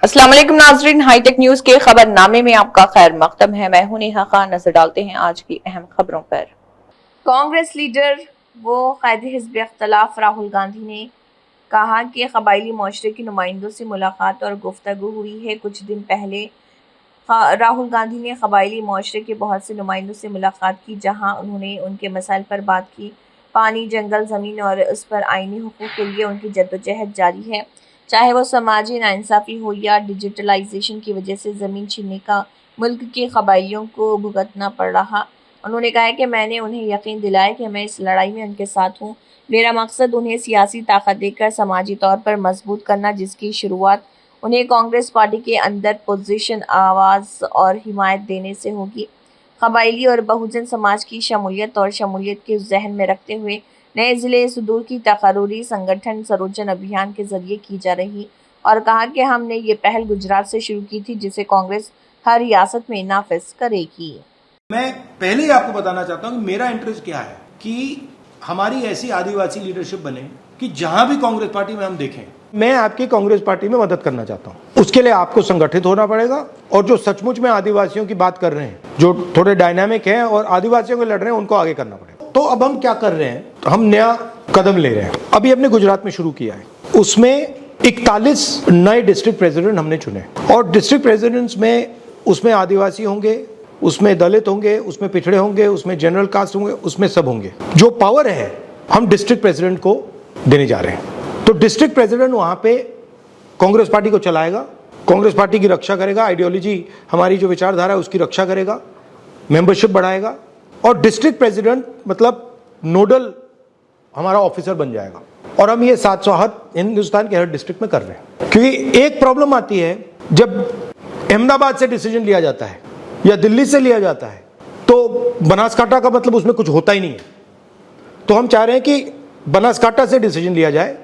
अस्सलाम वालेकुम नाजरीन, हाईटेक न्यूज के खबरनामे में आपका खैर मकदम है। मैं हूं नेहा खान। नजर डालते हैं आज की अहम खबरों पर। कांग्रेस लीडर व क़ायद हिज़्ब इख्तिलाफ राहुल गांधी ने कहा कि कबायली मुआशरे के नुमाइंदों से मुलाकात और गुफ्तगू हुई है। कुछ दिन पहले राहुल गांधी ने कबायली मुआशरे के बहुत से नुमाइंदों से मुलाकात की, जहां उन्होंने उनके मसाइल पर बात की। पानी, जंगल, ज़मीन और उस पर आईनी हुकूक के लिए उनकी जद्दोजहद जारी है, चाहे वो समाजी नाइंसाफ़ी हो या डिजिटलाइजेशन की वजह से ज़मीन छीनने का मुल्क के कबायलियों को भुगतना पड़ रहा। उन्होंने कहा है कि मैंने उन्हें यकीन दिलाया कि मैं इस लड़ाई में उनके साथ हूँ। मेरा मकसद उन्हें सियासी ताकत देकर समाजी तौर पर मजबूत करना, जिसकी शुरुआत उन्हें कांग्रेस पार्टी के अंदर पोजीशन, आवाज़ और हिमायत देने से होगी। कबायली और बहुजन समाज की शमूलियत और शमूलियत के जहन में रखते हुए नए ज़िले सुदूर की तकर्रूरी संगठन सरोजन अभियान के जरिए की जा रही, और कहा कि हमने ये पहल गुजरात से शुरू की थी, जिसे कांग्रेस हर रियासत में नाफिज करेगी। मैं पहले ही आपको बताना चाहता हूं कि मेरा इंटरेस्ट क्या है कि हमारी ऐसी आदिवासी लीडरशिप बने कि जहां भी कांग्रेस पार्टी में हम देखें, मैं आपकी कांग्रेस पार्टी में मदद करना चाहता हूं। उसके लिए आपको संगठित होना पड़ेगा, और जो सचमुच में आदिवासियों की बात कर रहे हैं, जो थोड़े डायनामिक हैं और आदिवासियों को लड़ रहे हैं, उनको आगे करना पड़ेगा। तो अब हम क्या कर रहे हैं, हम नया कदम ले रहे हैं। अभी हमने गुजरात में शुरू किया है, उसमें 41 नए डिस्ट्रिक्ट प्रेसिडेंट हमने चुने, और डिस्ट्रिक्ट प्रेसिडेंट्स में उसमें आदिवासी होंगे, उसमें दलित होंगे, उसमें पिछड़े होंगे, उसमें जनरल कास्ट होंगे, उसमें सब होंगे। जो पावर है हम डिस्ट्रिक्ट प्रेसिडेंट को देने जा रहे हैं। तो डिस्ट्रिक्ट प्रेसिडेंट वहां पे कांग्रेस पार्टी को चलाएगा, कांग्रेस पार्टी की रक्षा करेगा, आइडियोलॉजी हमारी जो विचारधारा है उसकी रक्षा करेगा, मेंबरशिप बढ़ाएगा, और डिस्ट्रिक्ट प्रेसिडेंट मतलब नोडल हमारा ऑफिसर बन जाएगा। और हम ये 700 हिंदुस्तान के हर डिस्ट्रिक्ट में कर रहे हैं। क्योंकि एक प्रॉब्लम आती है, जब अहमदाबाद से डिसीजन लिया जाता है या दिल्ली से लिया जाता है, तो बनासकांठा का मतलब उसमें कुछ होता ही नहीं है। तो हम चाह रहे हैं कि बनासकांठा से डिसीजन लिया जाए,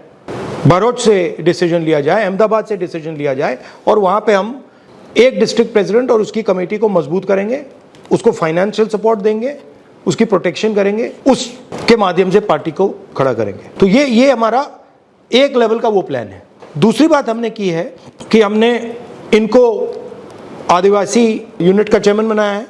भरूच से डिसीजन लिया जाए, अहमदाबाद से डिसीजन लिया जाए, और वहां पे हम एक डिस्ट्रिक्ट प्रेसिडेंट और उसकी कमेटी को मजबूत करेंगे, उसको फाइनेंशियल सपोर्ट देंगे, उसकी प्रोटेक्शन करेंगे, उसके माध्यम से पार्टी को खड़ा करेंगे। तो ये हमारा एक लेवल का वो प्लान है। दूसरी बात हमने की है कि हमने इनको आदिवासी यूनिट का चेयरमैन बनाया है।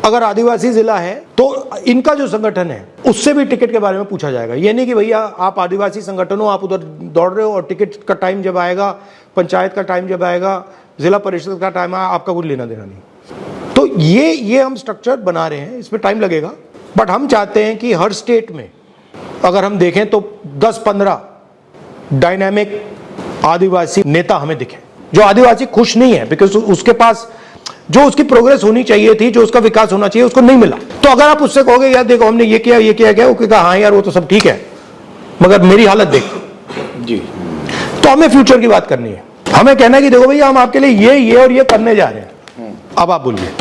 अगर आदिवासी जिला है तो इनका जो संगठन है उससे भी टिकट के बारे में पूछा जाएगा। ये नहीं कि भैया आप आदिवासी संगठन हो, आप उधर दौड़ रहे हो, और टिकट का टाइम जब आएगा, पंचायत का टाइम जब आएगा, जिला परिषद का टाइम आएगा, आपका कुछ लेना देना नहीं। तो ये हम स्ट्रक्चर बना रहे हैं, इसमें टाइम लगेगा, बट हम चाहते हैं कि हर स्टेट में अगर हम देखें तो 10-15 डायनामिक आदिवासी नेता हमें दिखे, जो आदिवासी खुश नहीं है, बिकॉज उसके पास जो उसकी प्रोग्रेस होनी चाहिए थी, जो उसका विकास होना चाहिए, उसको नहीं मिला। तो अगर आप उससे कहोगे यार देखो हमने ये किया क्या, वो कहेगा हाँ यार वो तो सब ठीक है, मगर मेरी हालत देख जी। तो हमें फ्यूचर की बात करनी है, हमें कहना है कि देखो भैया हम आपके लिए ये और ये करने जा रहे हैं। अब आप बोलिए।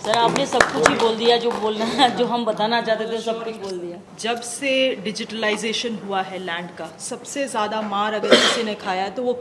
सर आपने सब कुछ ही बोल दिया, जो बोलना है, जो हम बताना चाहते थे सब कुछ बोल दिया। जब से डिजिटलाइजेशन हुआ है लैंड का, सबसे ज़्यादा मार अगर किसी ने खाया है तो वो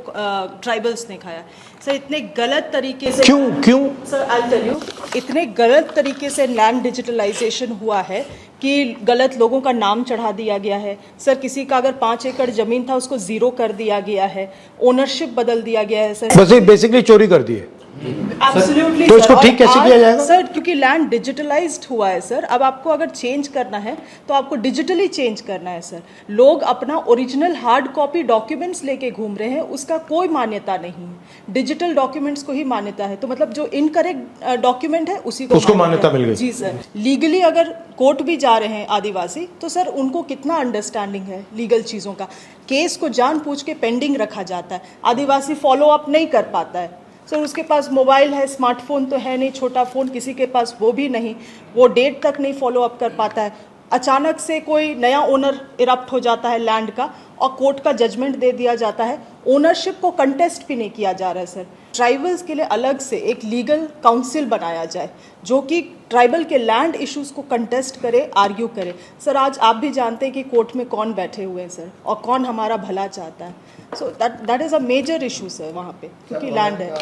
ट्राइबल्स ने खाया। सर इतने गलत तरीके से क्यों सर आई टेल यू, इतने गलत तरीके से लैंड डिजिटलाइजेशन हुआ है कि गलत लोगों का नाम चढ़ा दिया गया है। सर किसी का अगर 5 एकड़ जमीन था उसको 0 कर दिया गया है, ओनरशिप बदल दिया गया है। सर बस बेसिकली चोरी कर दी है। एब्सोल्युटली। तो इसको ठीक कैसे किया जाएगा सर? क्योंकि लैंड डिजिटलाइज्ड हुआ है सर। अब आपको अगर चेंज करना है तो आपको डिजिटली चेंज करना है सर। लोग अपना ओरिजिनल हार्ड कॉपी डॉक्यूमेंट्स लेके घूम रहे हैं, उसका कोई मान्यता नहीं है। डिजिटल डॉक्यूमेंट्स को ही मान्यता है। तो मतलब जो इनकरेक्ट डॉक्यूमेंट है उसको मान्यता मिल गई। जी सर। लीगली अगर कोर्ट भी जा रहे हैं आदिवासी, तो सर उनको कितना अंडरस्टैंडिंग है लीगल चीज़ों का। केस को जानबूझ के पेंडिंग रखा जाता है, आदिवासी फॉलो अप नहीं कर पाता है। सर उसके पास मोबाइल है, स्मार्टफोन तो है नहीं, छोटा फ़ोन किसी के पास वो भी नहीं, वो डेट तक नहीं फॉलो अप कर पाता है। अचानक से कोई नया ओनर इरप्ट हो जाता है लैंड का और कोर्ट का जजमेंट दे दिया जाता है, ओनरशिप को कंटेस्ट भी नहीं किया जा रहा है सर। ट्राइबल्स के लिए अलग से एक लीगल काउंसिल बनाया जाए जो कि ट्राइबल के लैंड इश्यूज़ को कंटेस्ट करे, आर्ग्यू करे। सर आज आप भी जानते हैं कि कोर्ट में कौन बैठे हुए हैं सर, और कौन हमारा भला चाहता है। So that is a major issue sir वहाँ पे, क्योंकि लैंड है।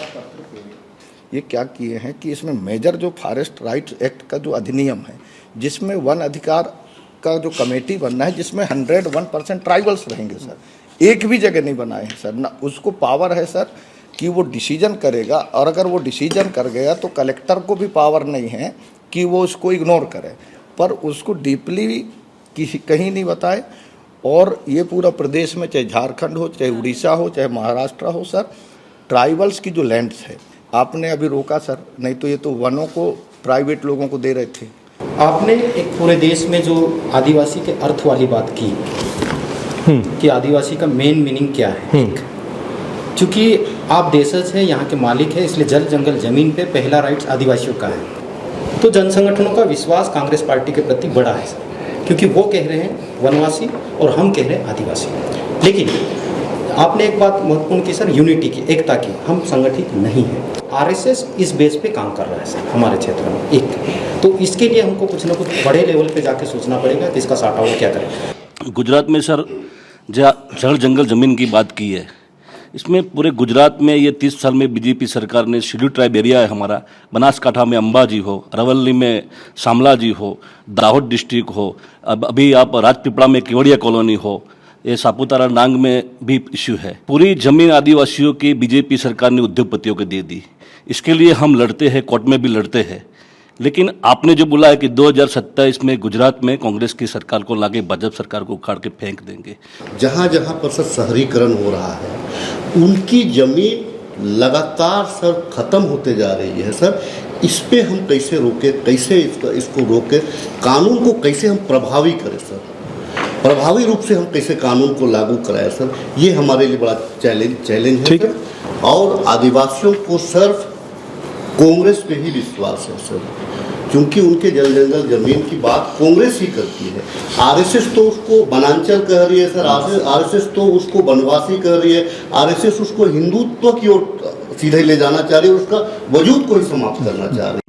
ये क्या किए हैं कि इसमें मेजर जो फॉरेस्ट राइट्स एक्ट का जो अधिनियम है, जिसमें वन अधिकार का जो कमेटी बनना है, जिसमें 101% ट्राइबल्स रहेंगे सर, एक भी जगह नहीं बनाए हैं सर, ना उसको पावर है सर कि वो डिसीजन करेगा, और अगर वो डिसीजन कर गया तो कलेक्टर को भी पावर नहीं है कि वो उसको इग्नोर करे, पर उसको डीपली कहीं नहीं बताए। और ये पूरा प्रदेश में, चाहे झारखंड हो, चाहे उड़ीसा हो, चाहे महाराष्ट्र हो सर, ट्राइबल्स की जो लैंड्स है आपने अभी रोका सर, नहीं तो ये तो वनों को प्राइवेट लोगों को दे रहे थे। आपने एक पूरे देश में जो आदिवासी के अर्थ वाली बात की कि आदिवासी का मेन मीनिंग क्या है, क्योंकि आप देशज हैं, यहाँ के मालिक हैं, इसलिए जल जंगल जमीन पे पहला राइट्स आदिवासियों का है। तो जन संगठनों का विश्वास कांग्रेस पार्टी के प्रति बड़ा है, क्योंकि वो कह रहे हैं वनवासी और हम कह रहे हैं आदिवासी। लेकिन आपने एक बात महत्वपूर्ण की सर, यूनिटी की, एकता की। हम संगठित नहीं हैं। आरएसएस इस बेस पे काम कर रहा है सर हमारे क्षेत्र में, एक तो इसके लिए हमको कुछ ना कुछ बड़े लेवल पे जाके सोचना पड़ेगा कि इसका साट आउट क्या करें। गुजरात में सर जल जंगल ज़मीन की बात की है, इसमें पूरे गुजरात में ये 30 साल में बीजेपी सरकार ने शेड्यूल ट्राइब एरिया है हमारा, बनासकांठा में अंबाजी हो, अरवली में शामलाजी हो, दाहोद डिस्ट्रिक्ट हो, अब अभी आप राजपीपला में केवड़िया कॉलोनी हो, ये सापुतारा डांग में भी इश्यू है। पूरी जमीन आदिवासियों की बीजेपी सरकार ने उद्योगपतियों को दे दी। इसके लिए हम लड़ते हैं, कोर्ट में भी लड़ते हैं। लेकिन आपने जो बोला है कि 2027 में गुजरात में कांग्रेस की सरकार को लाके भाजपा सरकार को उखाड़ के फेंक देंगे। जहाँ जहाँ पर सर शहरीकरण हो रहा है उनकी जमीन लगातार सर खत्म होते जा रही है सर। इस पे हम कैसे रोके, कैसे इसको रोके, कानून को कैसे हम प्रभावी करें सर, प्रभावी रूप से हम कैसे कानून को लागू कराएं सर, ये हमारे लिए बड़ा चैलेंज है सर। और आदिवासियों को सिर्फ कांग्रेस पे ही विश्वास है सर, क्योंकि उनके जल जंगल जमीन की बात कांग्रेस ही करती है। आरएसएस तो उसको बनांचल कह रही है सर, आरएसएस तो उसको बनवासी कह रही है, आरएसएस उसको हिंदुत्व की ओर सीधे ले जाना चाह रही है, उसका वजूद को ही समाप्त करना चाह रही है।